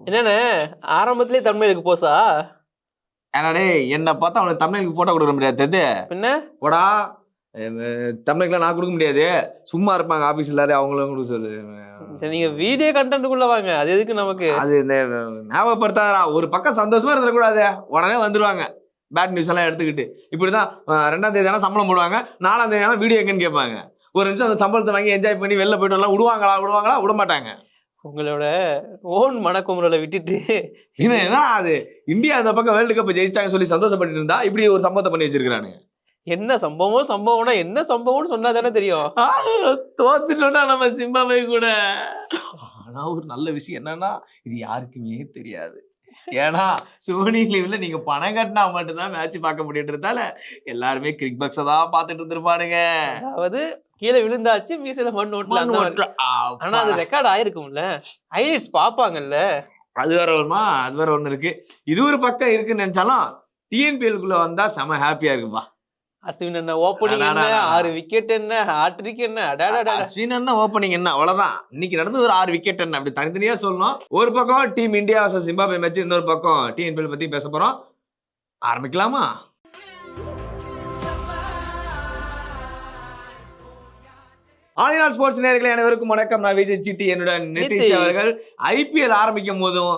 என்னண்ணே ஆரம்பத்திலே தமிழுக்கு போசா? ஏன்னா டேய் என்ன பார்த்தா அவனுக்கு தமிழுக்கு போட்டோ கொடுக்க முடியாது. தெரியுது பின்ன போடா. தமிழுக்குலாம் நான் கொடுக்க முடியாது. சும்மா இருப்பாங்க ஆபீஸ் எல்லாரும் அவங்களும் கொடுக்க சொல்லு. சரி, நீங்க வீடியோ கண்டென்ட்டுக்குள்ள வாங்க. அது எதுக்கு நமக்கு? அது இந்த ஞாபகப்படுத்தாதடா. ஒரு பக்கம் சந்தோஷமா இருந்துடக்கூடாது. உடனே வந்துருவாங்க பேட் நியூஸ் எல்லாம் எடுத்துக்கிட்டு. இப்படிதான் 2ஆம் தேதி தானே சம்பளம் போடுவாங்க. 4ஆம் தேதி தானே வீடியோ எங்கன்னு கேட்பாங்க. ஒரு நிமிஷம் அந்த சம்பளத்தை வாங்கி என்ஜாய் பண்ணி வெளில போயிட்டு வரலாம். விடுவாங்களா? விட மாட்டாங்க. உங்களோட ஓன் மனக்குமுறலை விட்டுட்டு என்ன அது இந்தியா இந்த பக்கம் வேர்ல்டு கப் ஜெயிச்சாங்க சொல்லி சந்தோஷப்பட்டு இருந்தா இப்படி ஒரு சம்பவத்தை பண்ணி வச்சிருக்கானு. என்ன சம்பவம்னா என்ன சம்பவம்னு சொன்னா தானே தெரியும். தோத்துட்டோம்னா நம்ம சிம்பாப்வே கூட. ஆனா ஒரு நல்ல விஷயம் என்னன்னா இது யாருக்குமே தெரியாது. ஏன்னா சோனி லீவ்ல நீங்க பணம் கட்டினா மட்டும்தான் மேட்ச் பார்க்க முடியுன்றதால எல்லாருமே கிரிக் பாக்ஸை தான் பார்த்துட்டு இருந்திருப்பானுங்க. அதாவது கீழே விழுந்தாச்சு மீசையில மண் ஓட்டலாம். ஆனா அது ரெக்கார்ட் ஆயிருக்கும்ல, ஹைலைட்ஸ் பாப்பாங்கல்ல. அது வேற வருமா? அது வேற ஒண்ணு இருக்கு. இது ஒரு பக்கம் இருக்குன்னு நினைச்சாலும் டிஎன்பிஎல்குள்ள வந்தா செம ஹாப்பியா இருக்குப்பா. அஸ்வின் என்ன ஓப்பனிங் என்ன, 6 விக்கெட் என்ன, ஹாட்ரிக் என்ன, அஸ்வின் என்ன ஓப்பனிங் என்ன, அவ்வளவுதான். இன்னைக்கு நடந்து ஒரு 6 விக்கெட் என்ன, அப்படி தனித்தனியா சொல்லணும். ஒரு பக்கம் team India versus Zimbabwe match, இன்னொரு பக்கம் டிஎன்பிஎல் பத்தி பேச போறோம். ஆரம்பிக்கலாமா? ஆலிநாள் ஸ்போர்ட்ஸ் நேயர்களே அனைவருக்கும் வணக்கம். நான் விஜய் சிட்டி, என்னுடன் நிதிஷ் அவர்கள். ஐபிஎல் ஆரம்பிக்கும் போதும்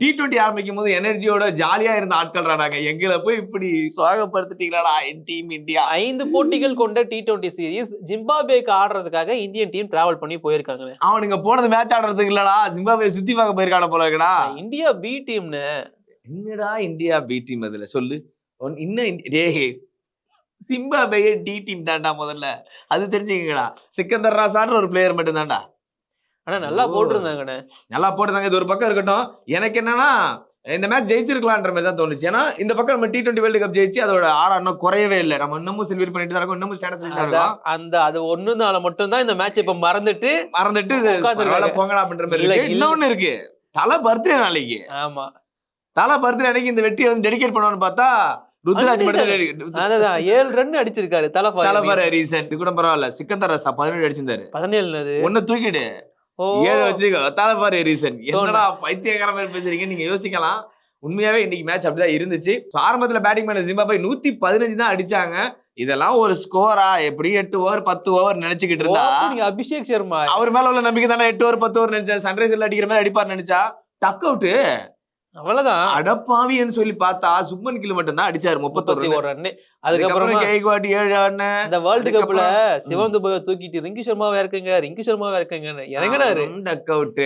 T20 ஆரம்பிக்கும் போது எனர்ஜியோட ஜாலியா இருந்த ஆட்கள் ராடாங்க. எங்களை போய் இப்படி சோகப்படுத்திட்டீங்களா டீம் இந்தியா. 5 போட்டிகள் கொண்ட T20 சீரீஸ் ஜிம்பாப்வேக்கு ஆடுறதுக்காக இந்தியன் டீம் டிராவல் பண்ணி போயிருக்காங்க. அவனுங்க போனது மேட்ச் ஆடுறதுக்கு இல்லடா, ஜிம்பாப்வே சுத்தி பார்க்க போயிருக்கான போல இருக்கடா. இந்தியா பி டீம்னு. என்னடா இந்தியா பி டீம்? அதுல சொல்லு இன்னும் சிம்பாப்வே டி டீம் தான்டா முதல்ல, அது தெரிஞ்சுக்கடா. சிக்கந்தர் ராசான்ற ஒரு பிளேயர் மட்டும் தான்டா. ஆனா நல்லா போட்டிருந்தாங்கண்ணே. நல்லா போட்டிருந்தாங்க. இது ஒரு பக்கம் இருக்கட்டும். எனக்கு என்னன்னா இந்த மேட்ச் ஜெயிச்சிருக்கலான்ற மாதிரி தான் தோணுச்சு. ஏன்னா இந்த பக்கம் நம்ம T20 வேர்ல்டு கப் ஜெயிச்சு அதோட ஆர்டர் குறையவே இல்லை. நம்ம இன்னமும் செலிப்ரேட் பண்ணிட்டு தான் இருக்கோம். இன்னமும் ஸ்டேட்டஸ் சொல்லிட்டு இருக்கோம். அந்த அது ஒண்ணுனால மட்டும் தான் இந்த மேட்ச் இப்ப மறந்துட்டு போங்கடா அப்படின்ற மாதிரி இருக்கு. இன்னொன்னு இருக்கு, தலை பர்த்டே நாளைக்கு. ஆமா, தலை பர்த்டே அன்னைக்கு இந்த வெற்றியை வந்து டெடிகேட் பண்ணுவான்னு பார்த்தா ருத்ராஜ் மட்டும் 7 ரன் அடிச்சிருக்காரு. தலைபாரு ரீசன் இது கூட பரவாயில்ல. சிக்கந்தர் ரசா 17 அடிச்சிருந்தாரு. 17 ஒன்னு தூக்கிடு 7 வச்சுக்கோ. தலைபாரு ரீசன். என்னடா பைத்தியக்கார மாதிரி பேசுறீங்க நீங்க யோசிக்கலாம். உண்மையாவே இன்னைக்கு மேட்ச் அப்படிதான் இருந்துச்சு. ஆரம்பத்துல பேட்டிங் பண்ண ஜிம்பாப்வே 115 தான் அடிச்சாங்க. இதெல்லாம் ஒரு ஸ்கோரா? எப்படி 8 ஓவர் 10 ஓவர் நினைச்சுக்கிட்டு இருந்தா அபிஷேக் சர்மா அவர் மேல உள்ள நம்பிக்கை தானே 8 ஓவர் 10 ஓவர் நினைச்சா சன்ரைசர்ல அடிக்கிற மாதிரி அடிப்பார் நினைச்சா டக் அவுட். அவ்வளவுதான் அடப்பாவின்னு சொல்லி பார்த்தா சுப்மன் கில் மட்டும் தான் அடிச்சாரு 31 ரன். அதுக்கப்புறம் கெய்க்வாட் 7 ரன். இந்த வேர்ல்டு கப்ல சிவம் துபை தூக்கிட்டு ரிங்கு சர்மாவா இருக்குங்க இறங்கினாரு. Duck out.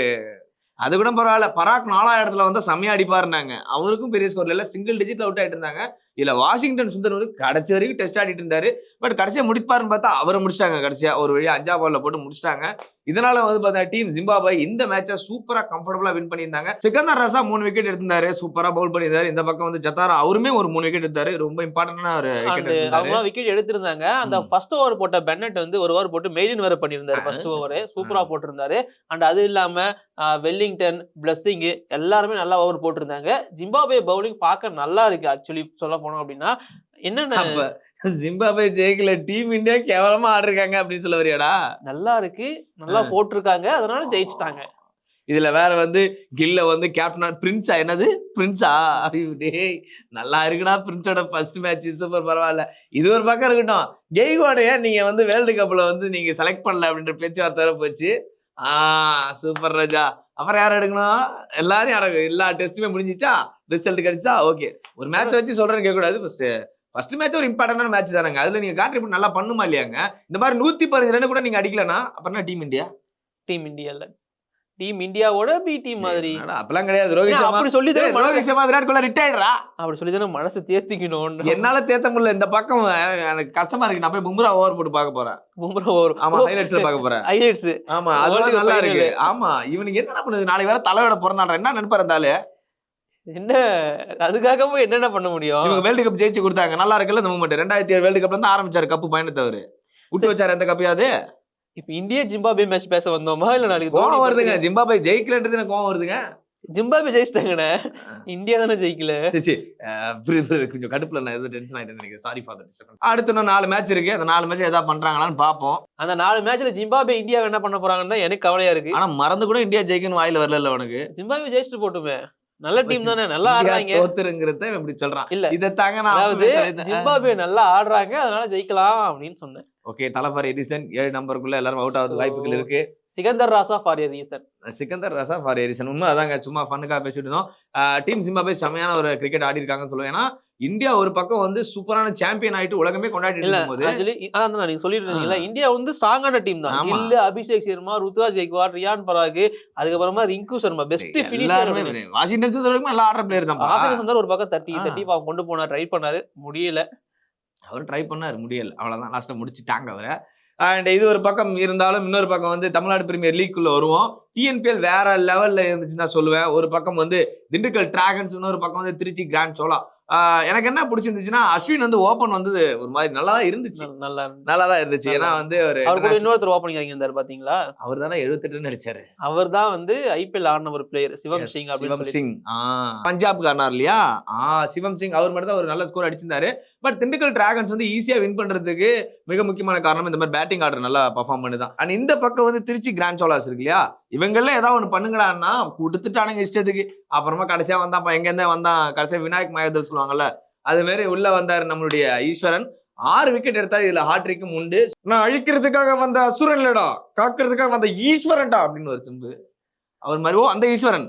அது கூட பரவாயில்ல. பராக் 4ஆம் இடத்துல வந்து செம்மையா அடிப்பாருனாங்க. அவருக்கும் பெரிய ஸ்கோர்ல இல்ல, சிங்கிள் டிஜிட்ல அவுட் ஆயிட்டு இருந்தாங்க. இல்ல வாஷிங்டன் சுந்தர் வந்து கடைசி வரைக்கும் டெஸ்ட் ஆடிட்டு இருந்தாரு. பட் கடைசியா முடிப்பாருன்னு பார்த்தா அவரை முடிச்சிட்டாங்க. கடைசியா ஒரு வழியா 5ஆம் பால்ல போட்டு முடிச்சிட்டாங்க. இதனால வந்து பார்த்தா டீம் ஜிம்பாப்வே இந்த மேட்சை சூப்பரா கம்ஃபர்டபுளா வின் பண்ணியிருந்தாங்க. சிக்கந்தர் ரசா 3 விக்கெட் எடுத்திருந்தாரு. சூப்பரா பவுல் பண்ணியிருந்தாரு. இந்த பக்கம் வந்து ஜத்தாரா அவருமே ஒரு 3 விக்கெட் எடுத்தாரு. ரொம்ப இம்பார்ட்டன்டான ஒரு விக்கெட் எடுத்திருந்தாங்க. அந்த ஃபர்ஸ்ட் ஓவர் போட்ட பென்னட் வந்து ஒரு ஓவர் போட்டு மெய்டின் வேற பண்ணியிருந்தாரு. ஃபர்ஸ்ட் ஓவர் சூப்பரா போட்டிருந்தாரு. அண்ட் அது இல்லாம வெல்லிங்டன், பிளஸ்ஸிங் எல்லாருமே நல்லா ஓவர் போட்டிருந்தாங்க. ஜிம்பாப்வே பவுலிங் பார்க்க நல்லா இருக்கு. ஆக்சுவலி சொல்ல போனோம் அப்படின்னா என்னன்னா ஜிம்பாப்வே ஜெயிக்கல, டீம் இந்தியா கேவலமா ஆடுறாங்க அப்படின்னு சொல்ல வரியாடா? நல்லா இருக்கு, நல்லா போட்டிருக்காங்க, அதனால ஜெயிச்சிட்டாங்க. இதுல வேற வந்து கில்ல வந்து கேப்டன் பிரின்ஸா, என்னது பிரின்ஸா, நல்லா இருக்குடா பிரின்ஸோட ஃபர்ஸ்ட் மேட்ச் சூப்பர் பரவாயில்ல. இது ஒரு பக்கம் இருக்கட்டும். கெய்க்வாடைய நீங்க வந்து வேர்ல்டு கப்ல வந்து நீங்க செலக்ட் பண்ணல அப்படின்ற பேச்சுவார்த்தை போச்சு. சூப்பர் ராஜா. அப்புறம் யாரும் எடுக்கணும்? எல்லாரும் எல்லா டெஸ்ட்டுமே முடிஞ்சிச்சா, ரிசல்ட் கிடைச்சா ஓகே. ஒரு மேட்ச் வச்சு சொல்றேன்னு கேட்கக்கூடாது. ஃபர்ஸ்ட் மேட்ச் ஒரு இம்பார்ட்டன்டான மேட்ச் தானங்க. அதுல நீங்க கான்ட்ரிபியூட் நல்லா பண்ணுமா இல்லையாங்க? இந்த மாதிரி 115 ரன் கூட நீங்க அடிக்கலனா அப்புறம் டீம் இந்தியா இல்ல டீம் இந்தியாவோட பி டீம் மாதிரி அப்பலாம் கிடையாது. ரோஹித் சர்மா விராட் கோலி ரிட்டையர்டா அப்படி சொல்லி தானே மனசு தேத்திக்கணும். என்னால தேத்த முடியல. இந்த பக்கம் எனக்கு கஷ்டமா இருக்கு. நான் போய் பும்ரா ஓவர் போட்டு பார்க்க போறேன். பும்ரா ஓவர் ஆமா ஹைலைட்ஸ்ல பார்க்க போறேன். ஹைலைட்ஸ் ஆமா அது நல்லா இருக்கு. ஆமா இவனுக்கு என்ன பண்ணுது? நாளைக்கு வேற தலையோட பிறந்தாடா. என்ன நினைப்பாரு இருந்தாலே? என்ன அதுக்காக என்னென்ன பண்ண முடியும்? இவங்க வேர்ல்டு கப் ஜெயிச்சு கொடுத்தாங்க. நல்லா இருக்குல்ல இந்த மூமெண்ட். 2007 வேர்ல்டு கப்ல இருந்து ஆரம்பிச்சாரு கப்பு பயணத்தை. அவரு விட்டு வச்சாரு எந்த கப்பையாவது. இப்ப இந்தியா ஜிம்பாப்வே மேட்ச் பேச வந்தோமா இல்ல நாளைக்கு கோவம் வருதுங்க? ஜிம்பாப்வே ஜெயிக்கலன்றது எனக்கு கோவம் வருதுங்க. ஜிம்பாப்வே ஜெயிச்சிட்டாங்கண்ணே. இந்தியா தானே ஜெயிக்கல. கொஞ்சம் கடுப்புல நான் எதுவும் டென்ஷன் ஆயிட்டேன்னு நினைக்கிறேன். Sorry for that. அடுத்து இன்னும் 4 மேட்ச் இருக்கு. அந்த 4 மேட்ச் ஏதாவது பண்றாங்களான்னு பாப்போம். அந்த 4 மேட்ச்ல ஜிம்பாப்வே இந்தியா என்ன பண்ண போறாங்கன்னு தான் எனக்கு கவலையா இருக்கு. ஆனா மறந்து கூட இந்தியா ஜெயிக்கணும் வாயில வரல உனக்கு. ஜிம்பாப்வே ஜெயிச்சுட்டு போட்டுமே. நல்ல டீம் தானே, நல்லா ஆடுறாங்க. தோத்துருங்கிறத இப்படி சொல்றான். இல்ல இத தாங்க நான் அதாவது ஜிம்பாப்வே நல்லா ஆடுறாங்க, அதனால ஜெயிக்கலாம் அப்படின்னு சொன்னேன். ஓகே, தலபாரி எடிசன் 7 நம்பருக்குள்ள எல்லாரும் அவுட் ஆகுது வாய்ப்புகள் இருக்கு. Sikandar Raza for a reason. Sikandar Raza for a reason. உண்மை அதாங்க, சும்மா ஃபன்னுக்காக பேசிட்டு இருந்தோம். டீம் ஜிம்பாப்வே செமையான ஒரு கிரிக்கெட் ஆடி இருக்காங்கன்னு சொல்லுவேன். ஏன்னா இந்தியா ஒரு பக்கம் வந்து சூப்பரான சாம்பியன் ஆயிட்டு உலகமே கொண்டாடிட்டு இருக்கும்போது ஆக்சுவலி அதான் நீங்க சொல்லிட்டு இருந்தீங்களா, இந்தியா வந்து ஸ்ட்ராங்கான டீம் தான். கில், அபிஷேக் சர்மா, ருத்ராஜ் கெய்க்வாட், ரியான் பராக், அதுக்கப்புறமா ரிங்கு சர்மா பெஸ்ட் ஃபினிஷர். வாஷிங்டன் சுந்தர் நல்லா ஆடுற பிளேயர் தான். வாஷிங்டன் சுந்தர் ஒரு பக்கம் தட்டி கொண்டு போனார், ட்ரை பண்ணாரு, முடியல. அவர் ட்ரை பண்ணாரு, முடியல. அவ்வளவுதான், லாஸ்ட்டா முடிச்சுட்டாங்க அவரை. அண்ட் இது ஒரு பக்கம் இருந்தாலும் இன்னொரு பக்கம் வந்து தமிழ்நாடு பிரீமியர் லீக்குள்ள வருவோம். டிஎன்பிஎல் வேற லெவல்ல இருந்துச்சுன்னு தான் சொல்லுவேன். ஒரு பக்கம் வந்து திண்டுக்கல் டிராகன்ஸ், இன்னொரு பக்கம் வந்து திருச்சி கிராண்ட் சோலா. எனக்கு என்ன பிடிச்சிருந்துச்சுன்னா அஸ்வின் வந்து ஓபன் வந்து ஒரு மாதிரி நல்லா இருந்துச்சு, நல்லாதான் இருந்துச்சு. ஏன்னா வந்து அவர் கூட இன்னொருத்தர் ஓபனிங் இருந்தாரு பாத்தீங்களா, அவர் தானே 78 அடிச்சாரு. அவர் தான் வந்து ஐபிஎல் ஆடின ஒரு பிளேயர் சிவம் சிங். சிவம் சிங் பஞ்சாப்க்கு ஆனார் இல்லையா, சிவம் சிங் அவர் மட்டும் தான் ஒரு நல்ல ஸ்கோர் அடிச்சிருந்தாரு. பட் திண்டுக்கல் டிராகன்ஸ் வந்து ஈஸியா வின் பண்றதுக்கு மிக முக்கியமான காரணம் இந்த மாதிரி பேட்டிங் ஆர்டர் நல்லா பர்ஃபார்ம் பண்ணுதான். அண்ட் இந்த பக்கம் வந்து திருச்சி கிராண்ட் சோலாஸ் இருக்கு இல்லையா, இவங்கள ஏதாவது ஒண்ணு பண்ணுங்கடான்னா கொடுத்துட்டானுங்க இஷ்டத்துக்கு. அப்புறமா கடைசியா வந்தான், எங்க இருந்தே வந்தான், கடைசியா விநாயக் மயதர் சொல்லுவாங்கல்ல, அது மாதிரி உள்ள வந்தாரு நம்மளுடைய ஈஸ்வரன். 6 விக்கெட் எடுத்தாரு. இதுல ஹாட்ரிக்கும் உண்டு. நான் அழிக்கிறதுக்காக வந்த அசுரன் இல்லடா, காக்கிறதுக்காக வந்த ஈஸ்வரன்டா அப்படின்னு ஒரு சிம்பு. அவர் மாதிரி அந்த ஈஸ்வரன்.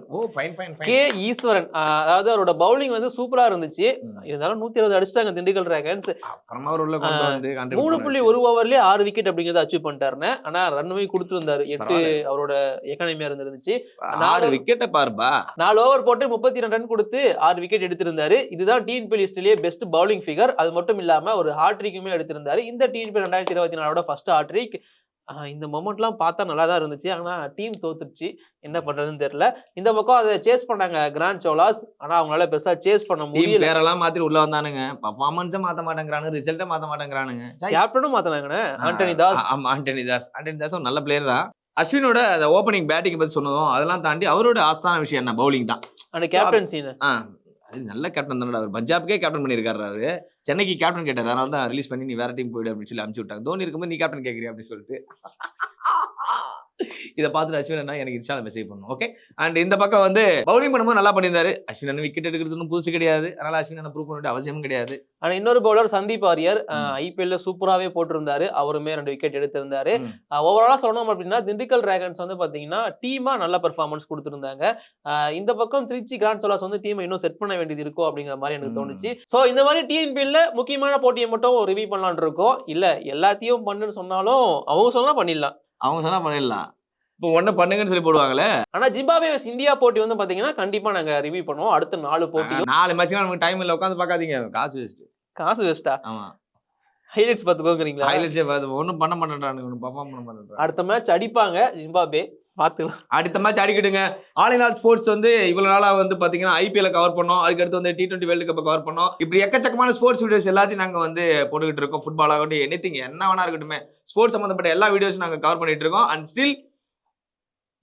கே ஈஸ்வரன். அதாவது அவரோட பவுலிங் வந்து சூப்பரா இருந்துச்சு. இருந்தாலும் 120 அடிச்சிட்டாங்க திண்டுக்கல் டிராகன்ஸ். அப்புறமா அவர் உள்ள கொண்டு வந்து 3.1 ஓவர்லயே 6 விக்கெட் அப்படிங்கறத அச்சீவ் பண்ணிட்டாருன்னு. ஆனா ரன்வே கொடுத்துருந்தாரு. 8 அவரோட எக்கானமியா இருந்துச்சு. 6 விக்கெட்டை பாருப்பா. 4 ஓவர் போட்டு 32 ரன் கொடுத்து 6 விக்கெட் எடுத்திருந்தாரு. இதுதான் டிஎன்பிஎல் லிஸ்ட்லயே பெஸ்ட் பவுலிங் ஃபிகர். அது மட்டும் இல்லாம ஒரு ஹாட்ரிக்குமே எடுத்திருந்தாரு. இந்த டிஎன்பிஎல் 2024 ஃபர்ஸ்ட் ஹாட்ரிக். இந்த மொமெண்ட்லாம் பார்த்தா நல்லா தான் இருந்துச்சு. ஆனா டீம் தோத்துருச்சு, என்ன பண்றதுன்னு தெரியல. இந்த பக்கம் அதை சேஸ் பண்ணாங்க கிராண்ட் சோலாஸ். ஆனா அவங்களால பெருசா சேஸ் பண்ண முடியல. பேரெல்லாம் மாத்தி உள்ள வந்தானுங்க, பர்ஃபார்மன்ஸை மாத்த மாட்டேங்கிறானுங்க, ரிசல்ட்டை மாத்த மாட்டேங்கிறானுங்க. கேப்டனும் மாத்தினாங்கண்ணே, ஆண்டனி தாஸ். ஆமா, ஆண்டனி தாஸ் ஒரு நல்ல பிளேயர் தான். அஸ்வினோட அந்த ஓப்பனிங் பேட்டிங் பத்தி சொன்னதும் அதெல்லாம் தாண்டி அவரோட ஆஸ்தான விஷயம் என்ன, பவுலிங் தான். அந்த கேப்டன்சி அது நல்ல கேப்டன் தானே. அவர் பஞ்சாப்கே கேப்டன் பண்ணியிருக்காரு. அவரு சென்னைக்கு கேப்டன் கேட்டார், அதனால தான் ரிலீஸ் பண்ணி நீ வேற டீம் போயிடு அப்படின்னு சொல்லி அனுப்பிச்சு விட்டாங்க. தோனி இருக்கும்போது நீ கேப்டன் கேட்கறியா அப்படின்னு சொல்லிட்டு இதை பார்த்துட்டு அஸ்வின் எனக்கு இன்ஸ்டால மெசேஜ் பண்ணும். ஓகே. அண்ட் இந்த பக்கம் வந்து பவுலிங் பண்ணும்போது நல்லா பண்ணியிருந்தாரு. அஸ்வின் விக்கெட் எடுக்கிறது புதுசு கிடையாது, அதனால அஸ்வின் ப்ரூவ் பண்ண அவசியம் கிடையாது. ஆனா இன்னொரு பவுலர் சந்தீப் ஆரியர் ஐபிஎல்ல சூப்பராகவே போட்டிருந்தாரு. அவருமே 2 விக்கெட் எடுத்திருந்தாரு. ஓவராலா சொன்னோம் அப்படின்னா திண்டுக்கல் டிராகன்ஸ் வந்து பாத்தீங்கன்னா டீமா நல்ல பெர்ஃபார்மன்ஸ் கொடுத்திருந்தாங்க. இந்த பக்கம் திருச்சி கிராண்ட் சோலாஸ் வந்து டீமை இன்னும் செட் பண்ண வேண்டியது இருக்கும் அப்படிங்கிற மாதிரி எனக்கு தோணுச்சு. சோ இந்த மாதிரி டிஎன்பிஎல்ல முக்கியமான போட்டியை மட்டும் ரிவ்யூ பண்ணலாம்னு இருக்கோம். இல்ல எல்லாத்தையும் பண்ணுன்னு சொன்னாலும் அவங்க சொன்னா பண்ணிடலாம். இப்போ ஒண்ணு பண்ணுங்கன்னு சொல்லி போடுவாங்களே. ஆனா ஜிம்பாப்வே இந்தியா போட்டி வந்து பாத்தீங்கன்னா கண்டிப்பா நாங்க ரிவ்யூ பண்ணுவோம். அடுத்த 4 போட்டி 4 மேட்ச்னா நமக்கு டைம் இல்ல, உட்கார்ந்து பார்க்காதீங்க, காசு வேஸ்டா. ஆமா, ஹைலைட்ஸ் பாத்துக்கோங்கறீங்களா? ஹைலைட்ஸே பாத்து ஒண்ணும் பண்ண மாட்டேன்றானுங்க, ஒண்ணும் பெர்ஃபார்ம் பண்ண மாட்டேன்றாங்க. அடுத்த மேட்ச் அடிப்பாங்க ஜிம்பாப்வே, பாத்துக்கலாம். அடுத்த மேட்ச் அடிக்கிடுங்க. ஆல் இன் ஆல் ஸ்போர்ட்ஸ் வந்து இவ்வளவு நாளா வந்து பாத்தீங்கன்னா ஐபிஎல் கவர் பண்ணோம், அதுக்கு அடுத்து வந்து T20 வேர்ல்ட் கப் கவர் பண்ணோம். இப்படி எக்கச்சக்கமான ஸ்போர்ட்ஸ் வீடியோஸ் எல்லாத்தையும் நாங்க வந்து போட்டுக்கிட்டு இருக்கோம். ஃபுட்பால் ஆகட்டும், எனிதிங் என்ன வேணா இருக்கட்டுமே, ஸ்போர்ட்ஸ் சம்பந்தப்பட்ட எல்லா வீடியோஸும் நாங்க கவர் பண்ணிட்டு இருக்கோம். அண்ட் ஸ்டில்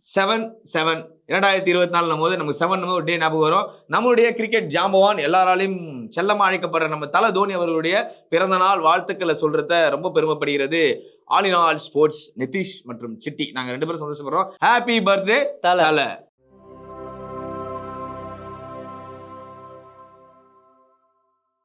7/7 2024 போது நமக்கு 7 ஒரு டே ஞாபகம் வரும். நம்மளுடைய கிரிக்கெட் ஜாம்பவான் எல்லாராலையும் செல்லமா அழைக்கப்படுற நம்ம தல தோனி அவர்களுடைய பிறந்த நாள் வாழ்த்துக்களை சொல்றத ரொம்ப பெருமைப்படுகிறது all in all sports Nitish மற்றும் சிட்டி. நாங்க 2 பேரும் சந்தோஷப்படுறோம். ஹாப்பி பர்த்டே தல.